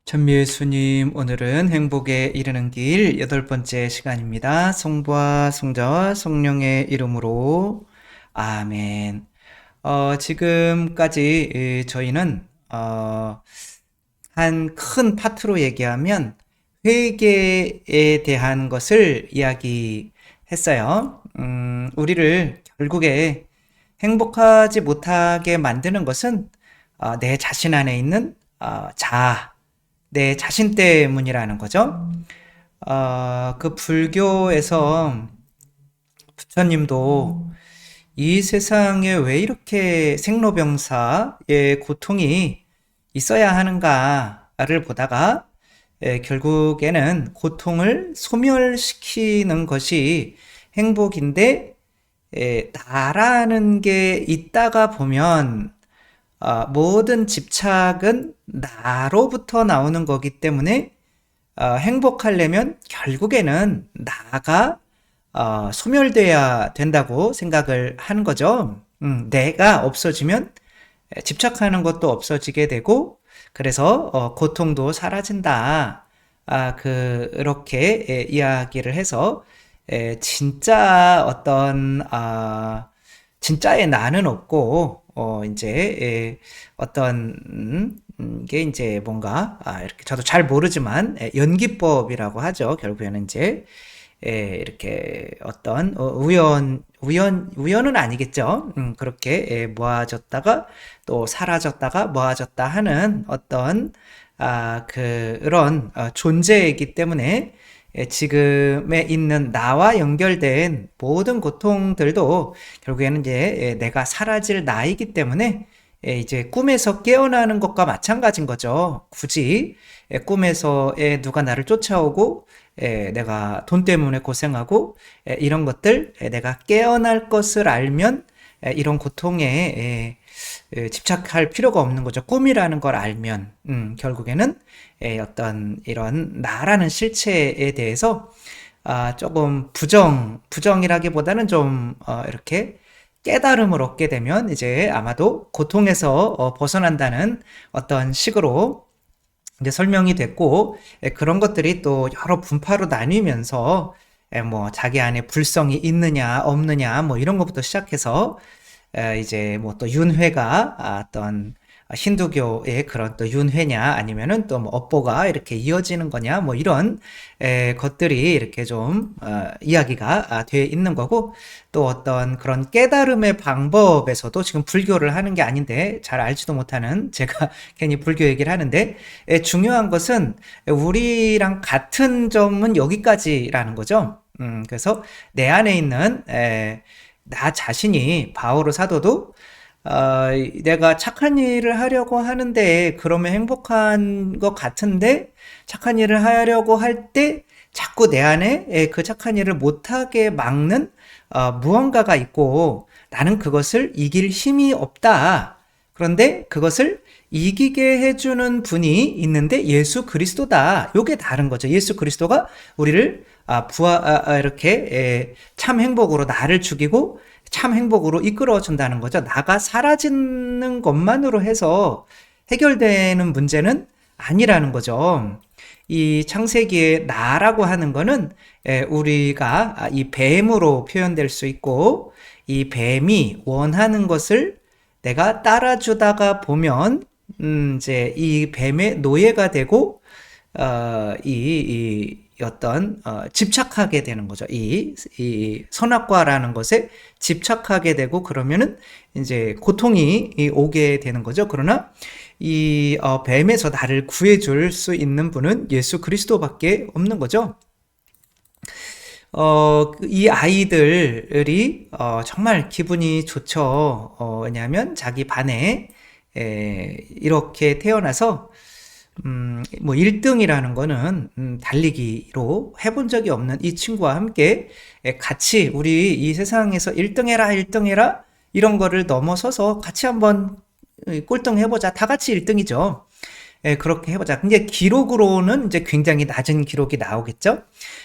천미예수님, 오늘은 행복에 이르는 길 8번째 시간입니다. 성부와 성자와 성령의 이름으로 아멘. 지금까지 저희는 한 큰 파트로 얘기하면 회개에 대한 것을 이야기했어요. 우리를 결국에 행복하지 못하게 만드는 것은 내 자신 안에 있는 자아, 내 자신 때문이라는 거죠. 그 불교에서 부처님도 이 세상에 왜 이렇게 생로병사의 고통이 있어야 하는가를 보다가 결국에는 고통을 소멸시키는 것이 행복인데 나라는 게 있다가 보면 모든 집착은 나로부터 나오는 거기 때문에 행복하려면 결국에는 나가 소멸돼야 된다고 생각을 하는 거죠. 내가 없어지면 집착하는 것도 없어지게 되고 그래서 고통도 사라진다. 그렇게 이야기를 해서 진짜 진짜의 나는 없고 이제 어떤 게 이제 뭔가 이렇게 저도 잘 모르지만 연기법이라고 하죠. 결국에는 이제 이렇게 어떤 우연은 아니겠죠. 그렇게 모아졌다가 또 사라졌다가 모아졌다 하는 어떤 그런 존재이기 때문에 지금에 있는 나와 연결된 모든 고통들도 결국에는 이제 내가 사라질 나이기 때문에 이제 꿈에서 깨어나는 것과 마찬가지인 거죠. 굳이 꿈에서 누가 나를 쫓아오고 내가 돈 때문에 고생하고 이런 것들 내가 깨어날 것을 알면 이런 고통에 집착할 필요가 없는 거죠. 꿈이라는 걸 알면 결국에는 어떤 이런 나라는 실체에 대해서 조금 부정이라기보다는 좀 이렇게 깨달음을 얻게 되면 이제 아마도 고통에서 벗어난다는 어떤 식으로 이제 설명이 됐고 그런 것들이 또 여러 분파로 나뉘면서 뭐 자기 안에 불성이 있느냐 없느냐 뭐 이런 것부터 시작해서 이제 뭐 또 윤회가 어떤 힌두교의 그런 또 윤회냐 아니면은 또 뭐 업보가 이렇게 이어지는 거냐 뭐 이런 것들이 이렇게 좀 이야기가 돼 있는 거고 또 어떤 그런 깨달음의 방법에서도 지금 불교를 하는 게 아닌데 잘 알지도 못하는 제가 괜히 불교 얘기를 하는데 중요한 것은 우리랑 같은 점은 여기까지라는 거죠. 그래서 내 안에 있는 나 자신이 바오로 사도도 내가 착한 일을 하려고 하는데 그러면 행복한 것 같은데 착한 일을 하려고 할 때 자꾸 내 안에 그 착한 일을 못하게 막는 무언가가 있고 나는 그것을 이길 힘이 없다. 그런데 그것을 이기게 해주는 분이 있는데 예수 그리스도다. 요게 다른 거죠. 예수 그리스도가 우리를 이렇게 참 행복으로 나를 죽이고 참 행복으로 이끌어 준다는 거죠. 나가 사라지는 것만으로 해서 해결되는 문제는 아니라는 거죠. 이 창세기의 나라고 하는 거는 우리가 이 뱀으로 표현될 수 있고 이 뱀이 원하는 것을 내가 따라주다가 보면 이제 이 뱀의 노예가 되고 이 어떤 집착하게 되는 거죠. 이 선악과라는 것에 집착하게 되고 그러면은 이제 고통이 오게 되는 거죠. 그러나 이 뱀에서 나를 구해줄 수 있는 분은 예수 그리스도밖에 없는 거죠. 이 아이들이 정말 기분이 좋죠. 왜냐하면 자기 반에 이렇게 태어나서 뭐 1등이라는 거는 달리기로 해본 적이 없는 이 친구와 함께 같이 우리 이 세상에서 1등 해라 1등 해라 이런 거를 넘어서서 같이 한번 꼴등 해보자. 다 같이 1등이죠. 그렇게 해보자. 이제 기록으로는 이제 굉장히 낮은 기록이 나오겠죠?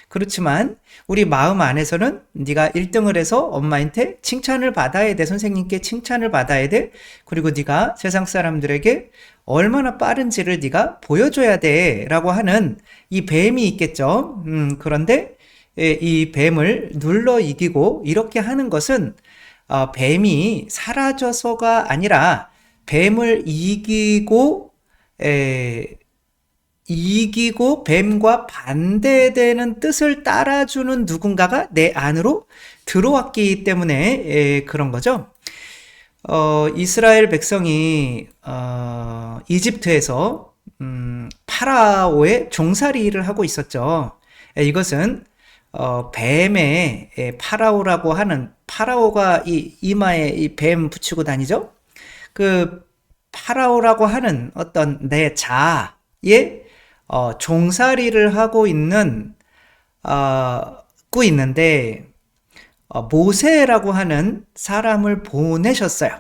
그렇지만 우리 마음 안에서는 네가 1등을 해서 엄마한테 칭찬을 받아야 돼. 선생님께 칭찬을 받아야 돼. 그리고 네가 세상 사람들에게 얼마나 빠른지를 네가 보여줘야 돼. 라고 하는 이 뱀이 있겠죠? 그런데 이 뱀을 눌러 이기고 이렇게 하는 것은 뱀이 사라져서가 아니라 뱀을 이기고 뱀과 반대되는 뜻을 따라주는 누군가가 내 안으로 들어왔기 때문에 그런 거죠. 이스라엘 백성이 이집트에서 파라오의 종살이 일을 하고 있었죠. 이것은 뱀의 파라오라고 하는 파라오가 이 이마에 이 뱀 붙이고 다니죠. 그 파라오라고 하는 어떤 내 자아의 종살이를 하고 있는데 모세라고 하는 사람을 보내셨어요.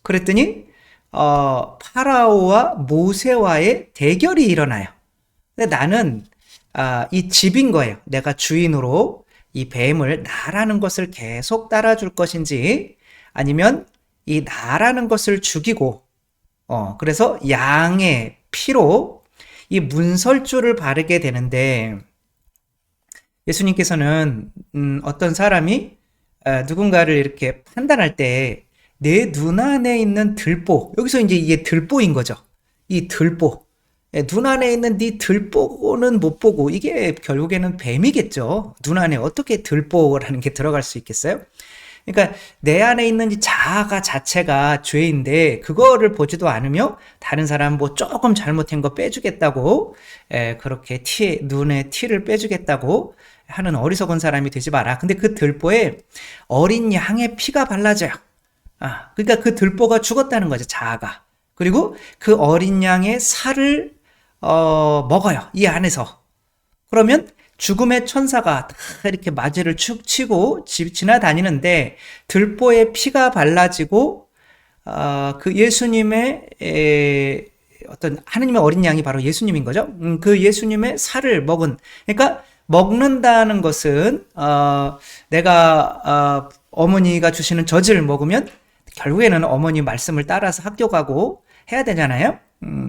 그랬더니 파라오와 모세와의 대결이 일어나요. 근데 나는 이 집인 거예요. 내가 주인으로 이 뱀을 나라는 것을 계속 따라줄 것인지 아니면 이 나라는 것을 죽이고 그래서 양의 피로 이 문설주를 바르게 되는데 예수님께서는 어떤 사람이 누군가를 이렇게 판단할 때 내 눈 안에 있는 들보, 여기서 이제 이게 들보인 거죠. 이 들보. 눈 안에 있는 네 들보는 못 보고 이게 결국에는 뱀이겠죠. 눈 안에 어떻게 들보라는 게 들어갈 수 있겠어요? 그러니까 내 안에 있는 이 자아가 자체가 죄인데 그거를 보지도 않으며 다른 사람 뭐 조금 잘못한 거 빼주겠다고 그렇게 눈에 티를 빼주겠다고 하는 어리석은 사람이 되지 마라. 근데 그 들보에 어린 양의 피가 발라져요. 그러니까 그 들보가 죽었다는 거죠, 자아가. 그리고 그 어린 양의 살을 먹어요, 이 안에서. 그러면 죽음의 천사가 다 이렇게 맞이를 축 치고 지나다니는데 들보에 피가 발라지고 그 예수님의 어떤 하느님의 어린 양이 바로 예수님인 거죠. 그 예수님의 살을 먹은, 그러니까 먹는다는 것은 내가 어머니가 주시는 젖을 먹으면 결국에는 어머니 말씀을 따라서 학교 가고 해야 되잖아요.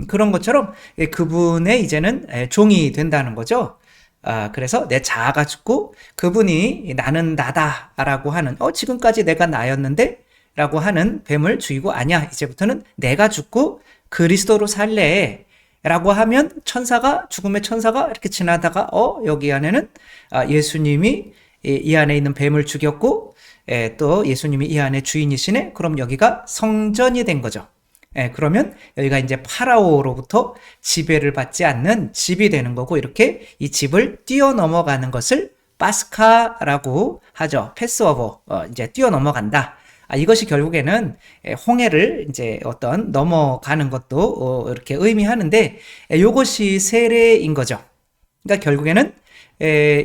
그런 것처럼 그분의 이제는 종이 된다는 거죠. 그래서 내 자아가 죽고 그분이 나는 나다라고 하는 지금까지 내가 나였는데 라고 하는 뱀을 죽이고 아니야, 이제부터는 내가 죽고 그리스도로 살래 라고 하면 죽음의 천사가 이렇게 지나다가 여기 안에는 예수님이 이 안에 있는 뱀을 죽였고 또 예수님이 이 안에 주인이시네. 그럼 여기가 성전이 된 거죠. 그러면 여기가 이제 파라오로부터 지배를 받지 않는 집이 되는 거고, 이렇게 이 집을 뛰어넘어가는 것을 파스카라고 하죠. 패스오버, 이제 뛰어넘어간다. 이것이 결국에는 홍해를 이제 넘어가는 것도 이렇게 의미하는데, 이것이 세례인 거죠. 그러니까 결국에는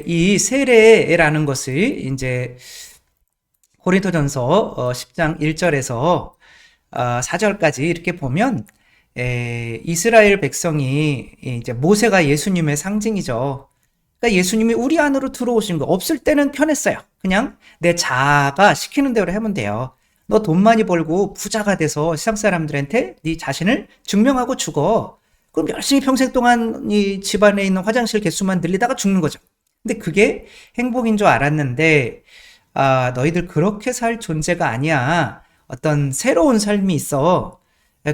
이 세례라는 것이 이제 고린토전서 10장 1절에서 4절까지 이렇게 보면 이스라엘 백성이 이제 모세가 예수님의 상징이죠. 그러니까 예수님이 우리 안으로 들어오신 거, 없을 때는 편했어요. 그냥 내 자아가 시키는 대로 하면 돼요. 너 돈 많이 벌고 부자가 돼서 세상 사람들한테 네 자신을 증명하고 죽어. 그럼 열심히 평생 동안 이 집안에 있는 화장실 개수만 늘리다가 죽는 거죠. 근데 그게 행복인 줄 알았는데 너희들 그렇게 살 존재가 아니야. 어떤 새로운 삶이 있어.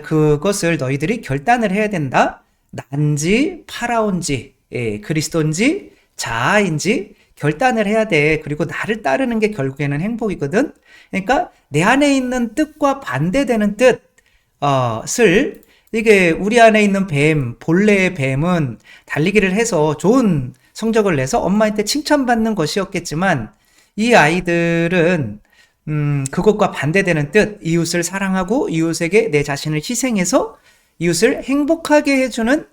그것을 너희들이 결단을 해야 된다. 난지 파라오인지 그리스도인지 자아인지 결단을 해야 돼. 그리고 나를 따르는 게 결국에는 행복이거든. 그러니까 내 안에 있는 뜻과 반대되는 뜻을 이게 우리 안에 있는 본래의 뱀은 달리기를 해서 좋은 성적을 내서 엄마한테 칭찬받는 것이었겠지만 이 아이들은 그것과 반대되는 뜻, 이웃을 사랑하고 이웃에게 내 자신을 희생해서 이웃을 행복하게 해주는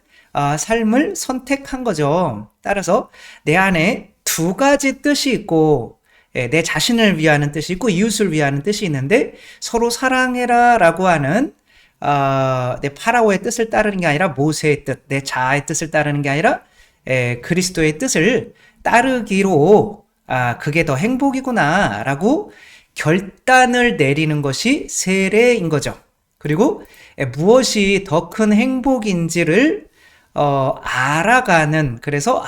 삶을 선택한 거죠. 따라서 내 안에 두 가지 뜻이 있고 내 자신을 위하는 뜻이 있고 이웃을 위하는 뜻이 있는데 서로 사랑해라 라고 하는 내 파라오의 뜻을 따르는 게 아니라 모세의 뜻, 내 자아의 뜻을 따르는 게 아니라 그리스도의 뜻을 따르기로 그게 더 행복이구나라고 결단을 내리는 것이 세례인 거죠. 그리고 무엇이 더 큰 행복인지를 알아가는, 그래서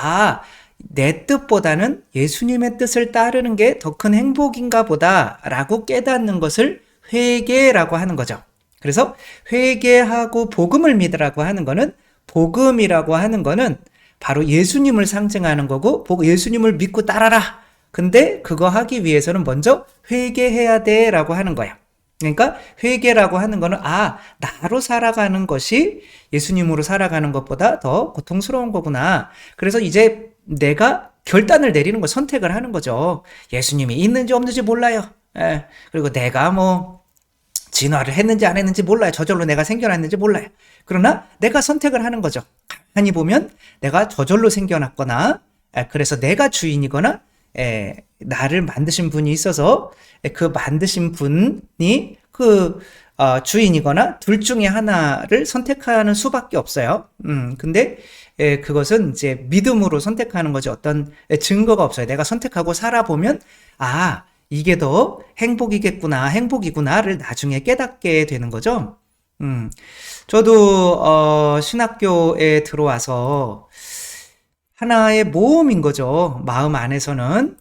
내 뜻보다는 예수님의 뜻을 따르는 게 더 큰 행복인가 보다라고 깨닫는 것을 회개라고 하는 거죠. 그래서 회개하고 복음을 믿으라고 하는 거는, 복음이라고 하는 거는 바로 예수님을 상징하는 거고, 예수님을 믿고 따라라. 근데 그거 하기 위해서는 먼저 회개해야 돼 라고 하는 거야. 그러니까 회개라고 하는 거는 나로 살아가는 것이 예수님으로 살아가는 것보다 더 고통스러운 거구나. 그래서 이제 내가 결단을 내리는 거, 선택을 하는 거죠. 예수님이 있는지 없는지 몰라요. 그리고 내가 진화를 했는지 안 했는지 몰라요. 저절로 내가 생겨났는지 몰라요. 그러나 내가 선택을 하는 거죠. 가만히 보면 내가 저절로 생겨났거나, 그래서 내가 주인이거나, 나를 만드신 분이 있어서 그 만드신 분이 주인이거나 둘 중에 하나를 선택하는 수밖에 없어요. 근데 그것은 이제 믿음으로 선택하는 거지, 어떤 증거가 없어요. 내가 선택하고 살아보면 이게 더 행복이구나를 나중에 깨닫게 되는 거죠. 저도 신학교에 들어와서 하나의 모험인 거죠. 마음 안에서는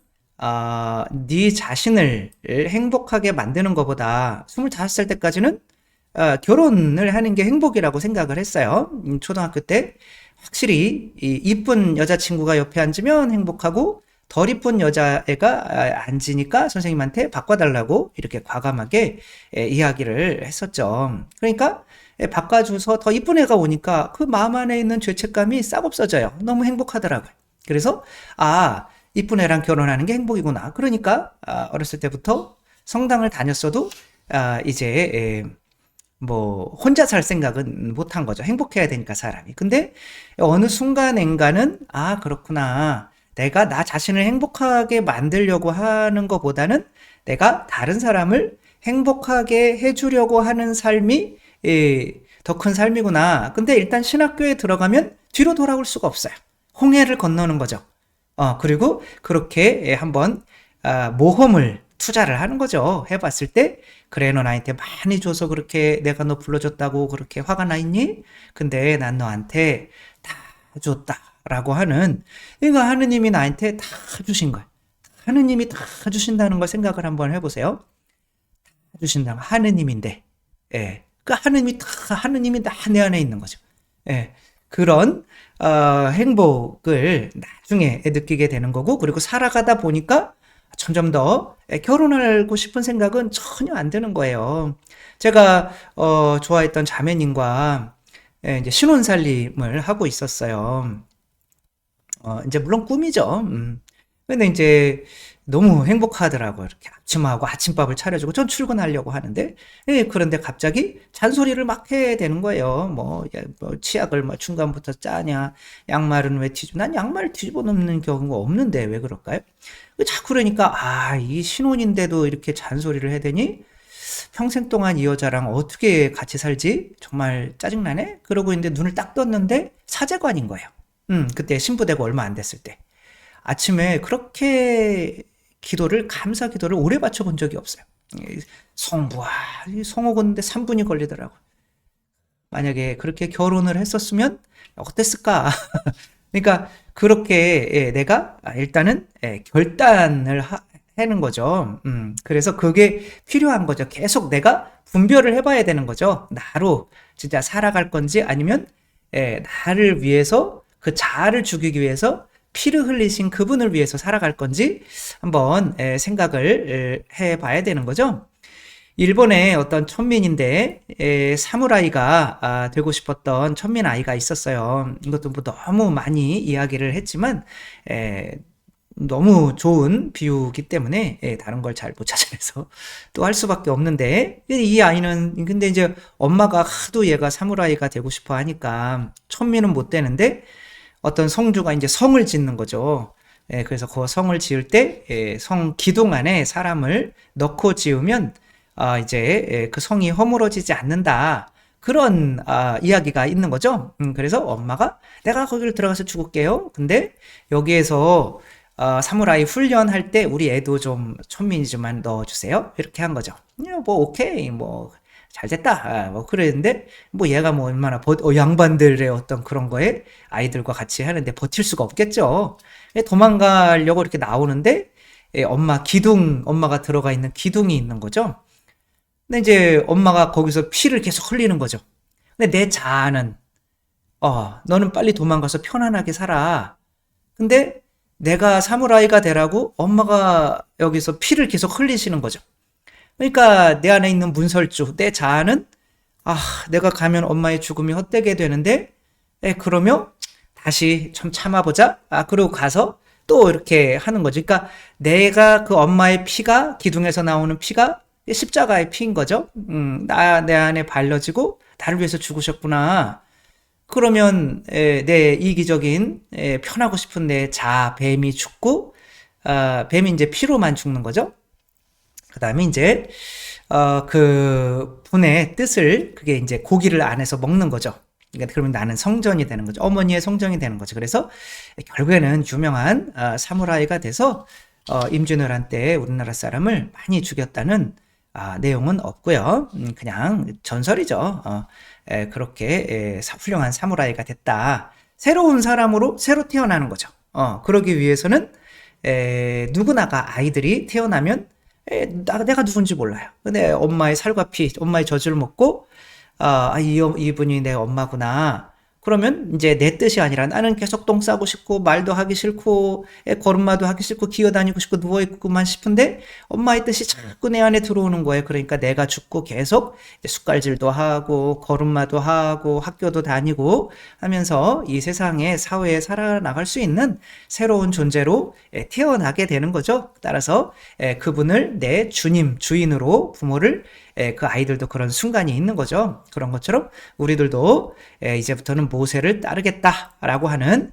네 자신을 행복하게 만드는 것보다 25살 때까지는 결혼을 하는 게 행복이라고 생각을 했어요. 초등학교 때 확실히 이쁜 여자친구가 옆에 앉으면 행복하고, 덜 이쁜 여자애가 앉으니까 선생님한테 바꿔달라고 이렇게 과감하게 이야기를 했었죠. 그러니까 바꿔줘서 더 이쁜 애가 오니까 그 마음 안에 있는 죄책감이 싹 없어져요. 너무 행복하더라고요. 그래서 이쁜 애랑 결혼하는 게 행복이구나. 그러니까 어렸을 때부터 성당을 다녔어도 이제 혼자 살 생각은 못 한 거죠. 행복해야 되니까 사람이. 근데 어느 순간엔가는 그렇구나. 내가 나 자신을 행복하게 만들려고 하는 것보다는 내가 다른 사람을 행복하게 해주려고 하는 삶이 더 큰 삶이구나. 근데 일단 신학교에 들어가면 뒤로 돌아올 수가 없어요. 홍해를 건너는 거죠. 그리고 그렇게 한번 모험을, 투자를 하는 거죠. 해봤을 때, 그래, 너 나한테 많이 줘서 그렇게 내가 너 불러줬다고 그렇게 화가 나 있니? 근데 난 너한테 다 줬다라고 하는, 그러니까 하느님이 나한테 다 주신 거야. 하느님이 다 주신다는 걸 생각을 한번 해보세요. 다 주신다면 하느님인데, 그 하느님이 다 내 안에 있는 거죠. 그런 행복을 나중에 느끼게 되는 거고, 그리고 살아가다 보니까 점점 더 결혼하고 싶은 생각은 전혀 안 드는 거예요. 제가 좋아했던 자매님과 이제 신혼살림을 하고 있었어요. 이제 물론 꿈이죠. 근데 이제 너무 행복하더라고요. 이렇게 아침하고 아침밥을 차려주고, 전 출근하려고 하는데, 그런데 갑자기 잔소리를 막 해야 되는 거예요. 치약을 중간부터 짜냐, 양말은 왜 난 양말 뒤집어 놓는 경우가 없는데 왜 그럴까요? 자꾸 그러니까, 이 신혼인데도 이렇게 잔소리를 해대니, 평생 동안 이 여자랑 어떻게 같이 살지? 정말 짜증나네? 그러고 있는데 눈을 딱 떴는데 사제관인 거예요. 그때 신부되고 얼마 안 됐을 때. 아침에 그렇게 감사 기도를 오래 바쳐본 적이 없어요. 성호 걷는데 3분이 걸리더라고요. 만약에 그렇게 결혼을 했었으면 어땠을까? 그러니까 그렇게 내가 일단은 결단을 하는 거죠. 그래서 그게 필요한 거죠. 계속 내가 분별을 해봐야 되는 거죠. 나로 진짜 살아갈 건지, 아니면 나를 위해서, 그 자아를 죽이기 위해서 피를 흘리신 그분을 위해서 살아갈 건지 한번 생각을 해봐야 되는 거죠. 일본의 어떤 천민인데 사무라이가 되고 싶었던 천민 아이가 있었어요. 이것도 너무 많이 이야기를 했지만 너무 좋은 비유기 때문에 다른 걸 잘 못 찾아내서 또 할 수밖에 없는데, 이 아이는 근데 이제 엄마가 하도 얘가 사무라이가 되고 싶어 하니까 천민은 못 되는데 어떤 성주가 이제 성을 짓는 거죠. 그래서 그 성을 지을 때 성 기둥 안에 사람을 넣고 지으면 이제 그 성이 허물어지지 않는다. 그런 이야기가 있는 거죠. 그래서 엄마가 내가 거기를 들어가서 죽을게요. 근데 여기에서 사무라이 훈련할 때 우리 애도 좀 천민이지만 넣어주세요. 이렇게 한 거죠. 뭐 오케이 뭐 잘됐다. 뭐 그랬는데 뭐 얘가 뭐 얼마나 양반들의 어떤 그런 거에 아이들과 같이 하는데 버틸 수가 없겠죠. 도망가려고 이렇게 나오는데 엄마가 들어가 있는 기둥이 있는 거죠. 근데 이제 엄마가 거기서 피를 계속 흘리는 거죠. 근데 내 자아는 너는 빨리 도망가서 편안하게 살아. 근데 내가 사무라이가 되라고 엄마가 여기서 피를 계속 흘리시는 거죠. 그러니까 내 안에 있는 문설주, 내 자아는 내가 가면 엄마의 죽음이 헛되게 되는데 그러면 다시 좀 참아보자. 그러고 가서 또 이렇게 하는 거죠. 그러니까 내가 그 엄마의 피가 기둥에서 나오는 피가 십자가의 피인 거죠. 내 안에 발려지고 나를 위해서 죽으셨구나. 그러면 내 이기적인 편하고 싶은 내 자아 뱀이 죽고 뱀이 이제 피로만 죽는 거죠. 그 다음에 이제 그 분의 뜻을 그게 이제 고기를 안에서 먹는 거죠. 그러니까 그러면 나는 성전이 되는 거죠. 어머니의 성전이 되는 거죠. 그래서 결국에는 유명한 사무라이가 돼서 임진왜란 때 우리나라 사람을 많이 죽였다는 내용은 없고요. 그냥 전설이죠. 그렇게 훌륭한 사무라이가 됐다. 새로운 사람으로 새로 태어나는 거죠. 그러기 위해서는 누구나가 아이들이 태어나면 내가 누군지 몰라요. 근데 엄마의 살과 피, 엄마의 젖을 먹고 이분이 내 엄마구나. 그러면 이제 내 뜻이 아니라 나는 계속 똥 싸고 싶고 말도 하기 싫고 걸음마도 하기 싫고 기어다니고 싶고 누워있고만 싶은데 엄마의 뜻이 자꾸 내 안에 들어오는 거예요. 그러니까 내가 죽고 계속 숟갈질도 하고 걸음마도 하고 학교도 다니고 하면서 이 세상에 사회에 살아나갈 수 있는 새로운 존재로 태어나게 되는 거죠. 따라서 그분을 내 주님, 주인으로 부모를 그 아이들도 그런 순간이 있는 거죠. 그런 것처럼 우리들도 이제부터는 모세를 따르겠다라고 하는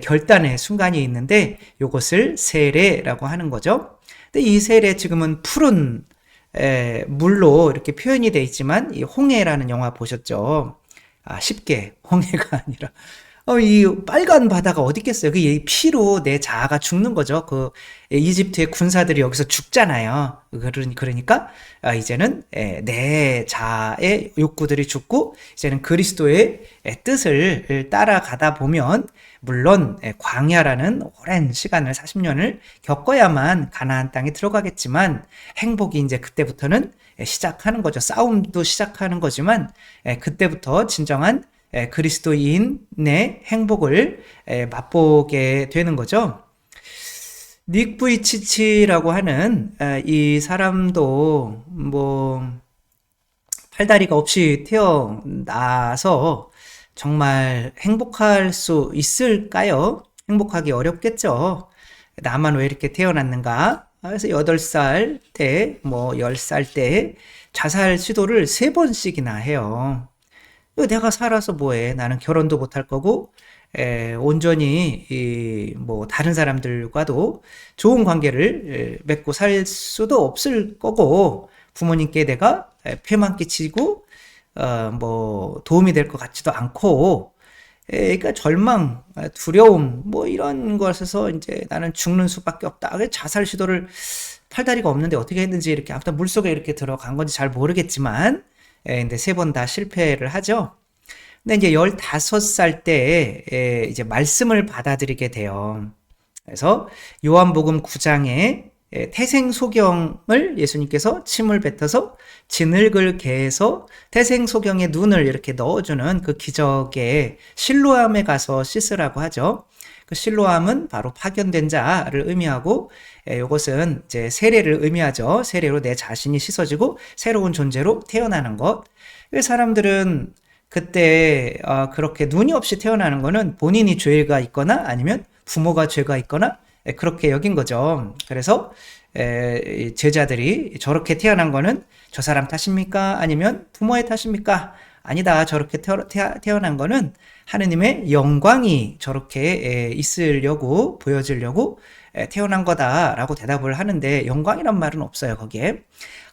결단의 순간이 있는데 이것을 세례라고 하는 거죠. 근데 이 세례 지금은 푸른 물로 이렇게 표현이 되어 있지만 이 홍해라는 영화 보셨죠? 쉽게 홍해가 아니라 이 빨간 바다가 어디 있겠어요? 그 피로 내 자아가 죽는 거죠. 그 이집트의 군사들이 여기서 죽잖아요. 그러니까 이제는 내 자아의 욕구들이 죽고 이제는 그리스도의 뜻을 따라가다 보면 물론 광야라는 오랜 시간을 40년을 겪어야만 가나안 땅에 들어가겠지만 행복이 이제 그때부터는 시작하는 거죠. 싸움도 시작하는 거지만 그때부터 진정한 그리스도인의 행복을 맛보게 되는 거죠. 닉 부이치치라고 하는 이 사람도 뭐 팔다리가 없이 태어나서 정말 행복할 수 있을까요? 행복하기 어렵겠죠. 나만 왜 이렇게 태어났는가? 그래서 8살 때, 뭐 10살 때 자살 시도를 3번씩이나 해요. 내가 살아서 뭐해? 나는 결혼도 못할 거고, 온전히 뭐 다른 사람들과도 좋은 관계를 맺고 살 수도 없을 거고, 부모님께 내가 폐만 끼치고 뭐 도움이 될 것 같지도 않고, 그러니까 절망, 두려움 뭐 이런 것에서 이제 나는 죽는 수밖에 없다. 자살 시도를 팔다리가 없는데 어떻게 했는지 이렇게 아무튼 물속에 이렇게 들어간 건지 잘 모르겠지만. 근데 3번 다 실패를 하죠. 근데 이제 15살 때 이제 말씀을 받아들이게 돼요. 그래서 요한복음 9장에 태생소경을 예수님께서 침을 뱉어서 진흙을 개해서 태생소경의 눈을 이렇게 넣어주는 그 기적의 실로암에 가서 씻으라고 하죠. 그 실로암은 바로 파견된 자를 의미하고 이것은 이제 세례를 의미하죠. 세례로 내 자신이 씻어지고 새로운 존재로 태어나는 것. 사람들은 그때 그렇게 눈이 없이 태어나는 거는 본인이 죄가 있거나 아니면 부모가 죄가 있거나 그렇게 여긴 거죠. 그래서 제자들이 저렇게 태어난 거는 저 사람 탓입니까? 아니면 부모의 탓입니까? 아니다. 저렇게 태어난 거는 하느님의 영광이 저렇게 있으려고 보여지려고 태어난 거다라고 대답을 하는데 영광이란 말은 없어요, 거기에.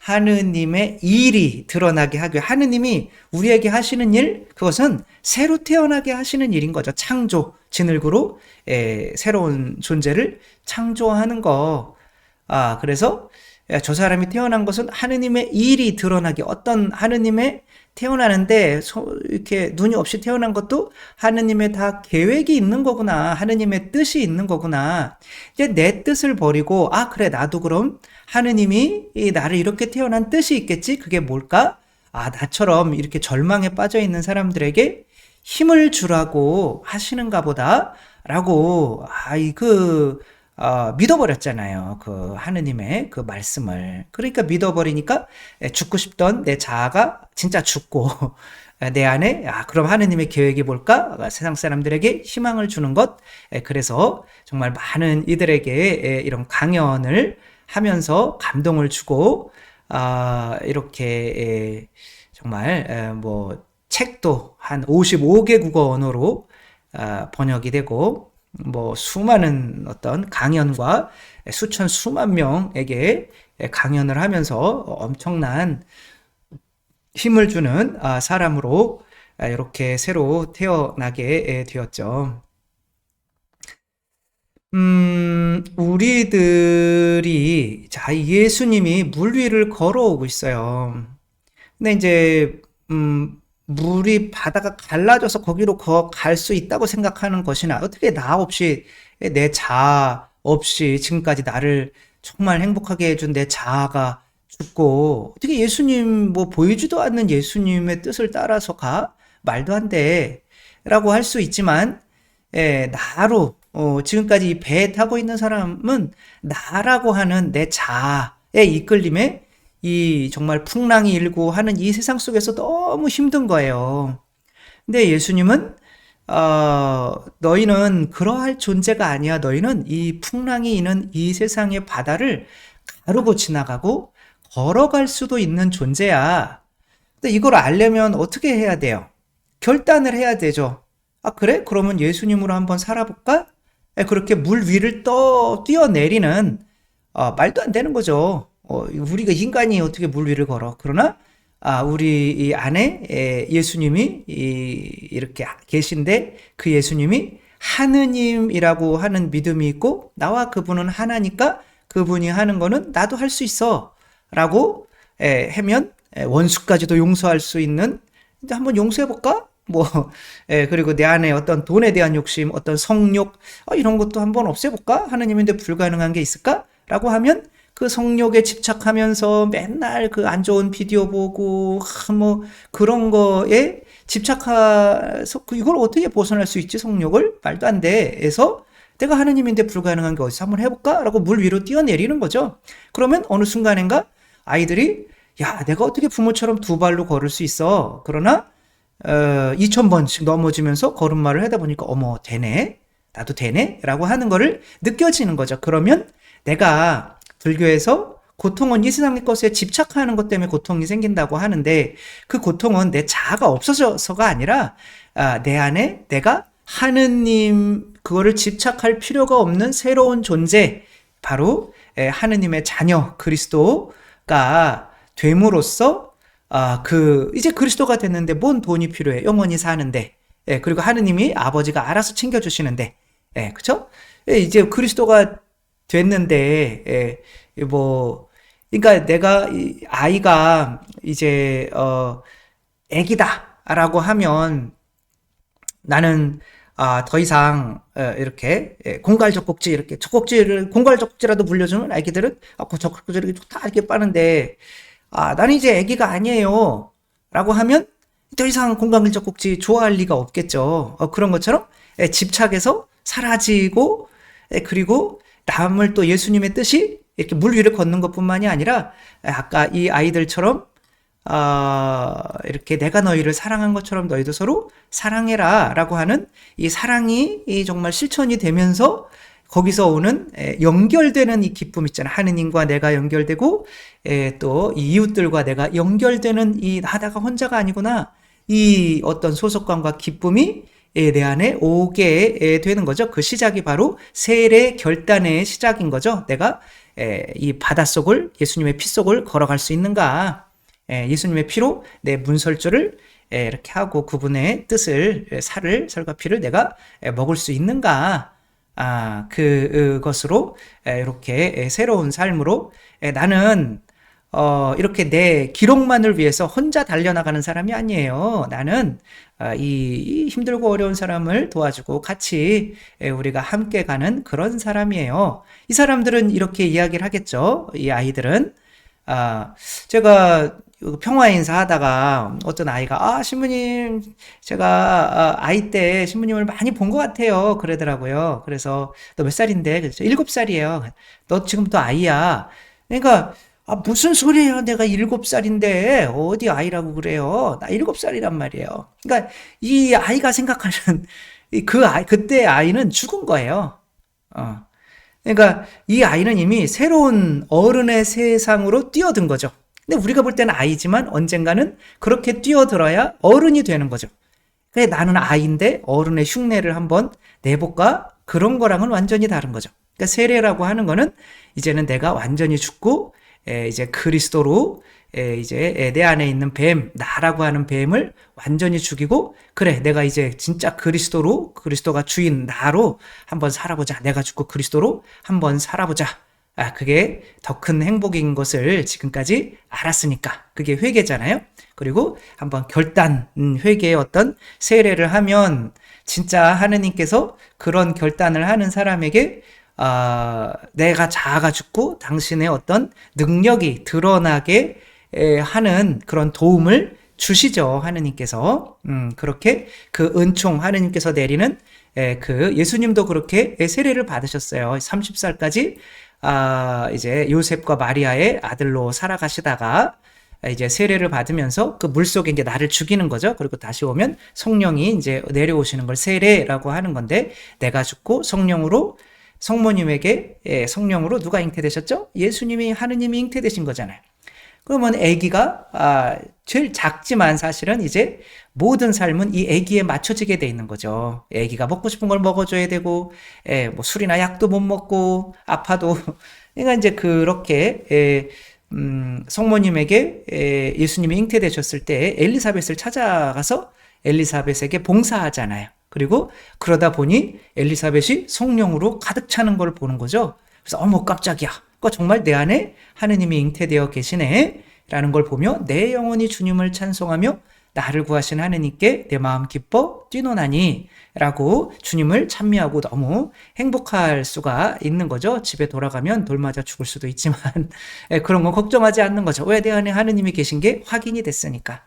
하느님의 일이 드러나게 하기 위해 하느님이 우리에게 하시는 일, 그것은 새로 태어나게 하시는 일인 거죠. 창조, 진흙으로 새로운 존재를 창조하는 거. 그래서 저 사람이 태어난 것은 하느님의 일이 드러나게, 어떤 하느님의 태어나는데 이렇게 눈이 없이 태어난 것도 하느님의 다 계획이 있는 거구나. 하느님의 뜻이 있는 거구나. 이제 내 뜻을 버리고 그래 나도 그럼 하느님이 나를 이렇게 태어난 뜻이 있겠지. 그게 뭘까? 나처럼 이렇게 절망에 빠져 있는 사람들에게 힘을 주라고 하시는가 보다라고 믿어버렸잖아요. 그 하느님의 그 말씀을. 그러니까 믿어버리니까 죽고 싶던 내 자아가 진짜 죽고 내 안에 그럼 하느님의 계획이 뭘까? 세상 사람들에게 희망을 주는 것. 그래서 정말 많은 이들에게 이런 강연을 하면서 감동을 주고 이렇게 정말 뭐 책도 한 55개 국어 언어로 번역이 되고 뭐 수많은 어떤 강연과 수천 수만 명에게 강연을 하면서 엄청난 힘을 주는 사람으로 이렇게 새로 태어나게 되었죠. 우리들이 예수님이 물 위를 걸어오고 있어요. 근데 이제 물이 바다가 갈라져서 거기로 갈 수 있다고 생각하는 것이나, 어떻게 나 없이, 내 자아 없이 지금까지 나를 정말 행복하게 해준 내 자아가 죽고, 어떻게 예수님 보이지도 않는 예수님의 뜻을 따라서 가? 말도 안 돼. 라고 할 수 있지만 나로 지금까지 이 배에 타고 있는 사람은 나라고 하는 내 자아의 이끌림에 이 정말 풍랑이 일고 하는 이 세상 속에서 너무 힘든 거예요. 근데 예수님은 너희는 그러할 존재가 아니야. 너희는 이 풍랑이 있는 이 세상의 바다를 가르고 지나가고 걸어갈 수도 있는 존재야. 근데 이걸 알려면 어떻게 해야 돼요? 결단을 해야 되죠. 그래? 그러면 예수님으로 한번 살아볼까? 그렇게 물 위를 뛰어내리는 말도 안 되는 거죠. 우리가 인간이 어떻게 물 위를 걸어? 그러나 우리 이 안에 예수님이 이렇게 계신데, 그 예수님이 하느님이라고 하는 믿음이 있고, 나와 그분은 하나니까 그분이 하는 거는 나도 할 수 있어 라고 하면 원수까지도 용서할 수 있는, 이제 한번 용서해볼까? 그리고 내 안에 어떤 돈에 대한 욕심, 어떤 성욕, 이런 것도 한번 없애볼까? 하느님인데 불가능한 게 있을까? 라고 하면 그 성욕에 집착하면서 맨날 그 안 좋은 비디오 보고, 그런 거에 집착해서 이걸 어떻게 벗어날 수 있지? 성욕을? 말도 안 돼. 해서 내가 하느님인데 불가능한 게 어디서 한번 해볼까? 라고 물 위로 뛰어내리는 거죠. 그러면 어느 순간인가 아이들이, 야, 내가 어떻게 부모처럼 두 발로 걸을 수 있어? 그러나 2000번씩 넘어지면서 걸음마를 하다 보니까 어머 되네, 나도 되네 라고 하는 거를 느껴지는 거죠. 그러면 내가 불교에서 고통은 이 세상의 것에 집착하는 것 때문에 고통이 생긴다고 하는데, 그 고통은 내 자아가 없어져서가 아니라 내 안에 내가 하느님, 그거를 집착할 필요가 없는 새로운 존재, 바로 하느님의 자녀 그리스도가 됨으로써 이제 그리스도가 됐는데 뭔 돈이 필요해? 영원히 사는데. 그리고 하느님이 아버지가 알아서 챙겨주시는데. 그쵸? 이제 그리스도가 됐는데, 그러니까 내가, 아이가 이제, 애기다라고 하면 나는, 더 이상, 이렇게, 공갈 젖꼭지, 이렇게, 공갈 젖꼭지라도 물려주면 아기들은, 그 젖꼭지 이렇게 좋다, 이렇게 빠는데, 나는 이제 애기가 아니에요 라고 하면 더 이상 공감일 젖꼭지 좋아할 리가 없겠죠. 그런 것처럼 집착해서 사라지고, 그리고 남을 또 예수님의 뜻이 이렇게 물 위를 걷는 것뿐만이 아니라, 아까 이 아이들처럼 이렇게 내가 너희를 사랑한 것처럼 너희도 서로 사랑해라 라고 하는 이 사랑이 정말 실천이 되면서 거기서 오는 연결되는 이 기쁨 있잖아. 하느님과 내가 연결되고 또 이웃들과 내가 연결되는 이 나다가 혼자가 아니구나. 이 어떤 소속감과 기쁨이 내 안에 오게 되는 거죠. 그 시작이 바로 세례 결단의 시작인 거죠. 내가 이 바닷속을 예수님의 피 속을 걸어갈 수 있는가? 예수님의 피로 내 문설주를 이렇게 하고 그분의 뜻을 살을 살과 피를 내가 먹을 수 있는가? 그것으로 이렇게 새로운 삶으로 나는 이렇게 내 기록만을 위해서 혼자 달려나가는 사람이 아니에요. 나는 이 힘들고 어려운 사람을 도와주고 같이 우리가 함께 가는 그런 사람이에요. 이 사람들은 이렇게 이야기를 하겠죠. 이 아이들은 제가 평화 인사하다가 어떤 아이가 신부님 제가 아이 때 신부님을 많이 본 것 같아요 그러더라고요. 그래서 너 몇 살인데? 그래서 7살이에요. 너 지금부터 아이야. 그러니까 무슨 소리예요? 내가 7살인데 어디 아이라고 그래요? 나 7살이란 말이에요. 그러니까 이 아이가 생각하는 그때 아이는 죽은 거예요. 그러니까 이 아이는 이미 새로운 어른의 세상으로 뛰어든 거죠. 근데 우리가 볼 때는 아이지만 언젠가는 그렇게 뛰어들어야 어른이 되는 거죠. 그래 나는 아이인데 어른의 흉내를 한번 내볼까? 그런 거랑은 완전히 다른 거죠. 그러니까 세례라고 하는 거는 이제는 내가 완전히 죽고 이제 그리스도로 이제 내 안에 있는 뱀, 나라고 하는 뱀을 완전히 죽이고 그래 내가 이제 진짜 그리스도가 주인 나로 한번 살아보자. 내가 죽고 그리스도로 한번 살아보자. 그게 더 큰 행복인 것을 지금까지 알았으니까 그게 회개잖아요. 그리고 한번 회개의 어떤 세례를 하면 진짜 하느님께서 그런 결단을 하는 사람에게 내가 자아가 죽고 당신의 어떤 능력이 드러나게 하는 그런 도움을 주시죠. 하느님께서 그렇게 그 은총 하느님께서 내리는 그 예수님도 그렇게 세례를 받으셨어요. 30살까지 이제 요셉과 마리아의 아들로 살아가시다가 이제 세례를 받으면서 그 물속에 이제 나를 죽이는 거죠. 그리고 다시 오면 성령이 이제 내려오시는 걸 세례라고 하는 건데 내가 죽고 성령으로 성령으로 누가 잉태되셨죠? 예수님이 하느님이 잉태되신 거잖아요. 그러면 아기가 제일 작지만 사실은 이제 모든 삶은 이 아기에 맞춰지게 돼 있는 거죠. 아기가 먹고 싶은 걸 먹어줘야 되고, 뭐 술이나 약도 못 먹고 아파도 그러니까 이제 그렇게 성모님에게 예수님이 잉태되셨을 때 엘리사벳을 찾아가서 엘리사벳에게 봉사하잖아요. 그리고 그러다 보니 엘리사벳이 성령으로 가득 차는 걸 보는 거죠. 그래서 어머 깜짝이야. 정말 내 안에 하느님이 잉태되어 계시네 라는 걸 보며 내 영혼이 주님을 찬송하며 나를 구하신 하느님께 내 마음 기뻐 뛰노나니 라고 주님을 찬미하고 너무 행복할 수가 있는 거죠. 집에 돌아가면 돌 맞아 죽을 수도 있지만 그런 건 걱정하지 않는 거죠. 왜 내 안에 하느님이 계신 게 확인이 됐으니까.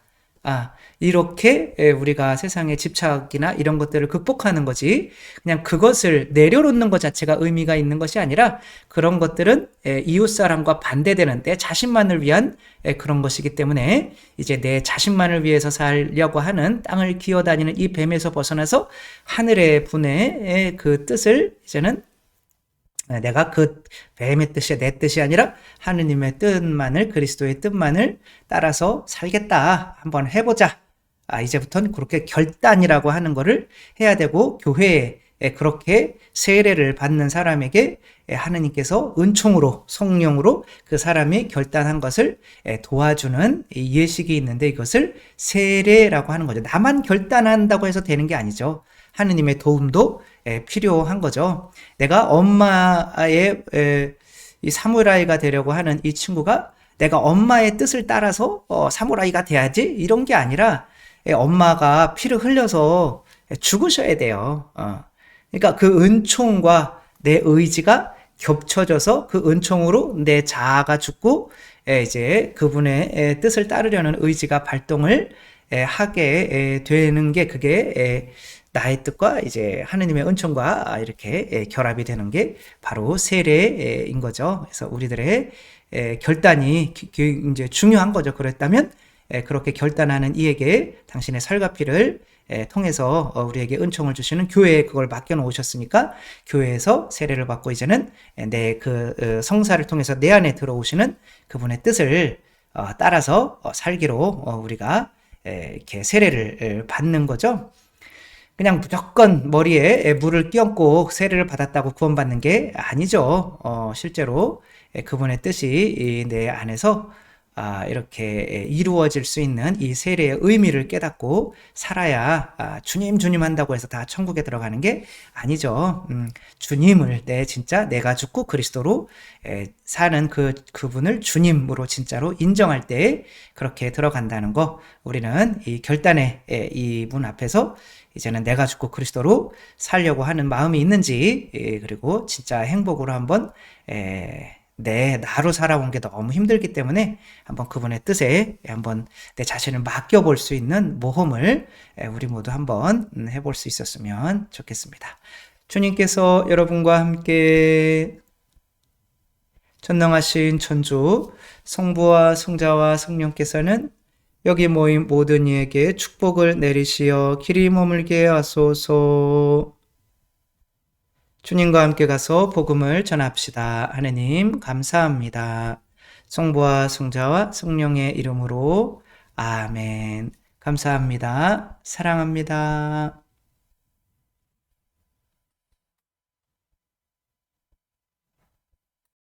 이렇게 우리가 세상의 집착이나 이런 것들을 극복하는 거지 그냥 그것을 내려놓는 것 자체가 의미가 있는 것이 아니라 그런 것들은 이웃사람과 반대되는 내 자신만을 위한 그런 것이기 때문에 이제 내 자신만을 위해서 살려고 하는 땅을 기어다니는 이 뱀에서 벗어나서 하늘의 분의 그 뜻을 이제는 내가 그 뱀의 뜻이 내 뜻이 아니라 하느님의 뜻만을 그리스도의 뜻만을 따라서 살겠다. 한번 해보자. 이제부터는 그렇게 결단이라고 하는 거를 해야 되고 교회에 그렇게 세례를 받는 사람에게 하느님께서 은총으로 성령으로 그 사람이 결단한 것을 도와주는 예식이 있는데 이것을 세례라고 하는 거죠. 나만 결단한다고 해서 되는 게 아니죠. 하느님의 도움도 필요한 거죠. 내가 엄마의 이 사무라이가 되려고 하는 이 친구가 내가 엄마의 뜻을 따라서 사무라이가 돼야지 이런 게 아니라 엄마가 피를 흘려서 죽으셔야 돼요. 그러니까 그 은총과 내 의지가 겹쳐져서 그 은총으로 내 자아가 죽고 이제 그분의 뜻을 따르려는 의지가 발동을 하게 되는 게 그게 나의 뜻과 이제 하느님의 은총과 이렇게 결합이 되는 게 바로 세례인 거죠. 그래서 우리들의 결단이 이제 중요한 거죠. 그랬다면 그렇게 결단하는 이에게 당신의 살과 피를 통해서 우리에게 은총을 주시는 교회에 그걸 맡겨놓으셨으니까 교회에서 세례를 받고 이제는 내 그 성사를 통해서 내 안에 들어오시는 그분의 뜻을 따라서 살기로 우리가 이렇게 세례를 받는 거죠. 그냥 무조건 머리에 물을 끼얹고 세례를 받았다고 구원받는 게 아니죠. 실제로 그분의 뜻이 내 안에서 이렇게 이루어질 수 있는 이 세례의 의미를 깨닫고 살아야 주님 주님 한다고 해서 다 천국에 들어가는 게 아니죠. 주님을 진짜 내가 죽고 그리스도로 사는 그분을 주님으로 진짜로 인정할 때 그렇게 들어간다는 거, 우리는 이 결단의 이 문 앞에서 이제는 내가 죽고 그리스도로 살려고 하는 마음이 있는지, 그리고 진짜 행복으로 한번 나로 살아온 게 너무 힘들기 때문에 한번 그분의 뜻에 한번 내 자신을 맡겨볼 수 있는 모험을 우리 모두 한번 해볼 수 있었으면 좋겠습니다. 주님께서 여러분과 함께 전능하신 천주 성부와 성자와 성령께서는 여기 모인 모든 이에게 축복을 내리시어 길이 머물게 하소서. 주님과 함께 가서 복음을 전합시다. 하느님 감사합니다. 성부와 성자와 성령의 이름으로 아멘. 감사합니다. 사랑합니다.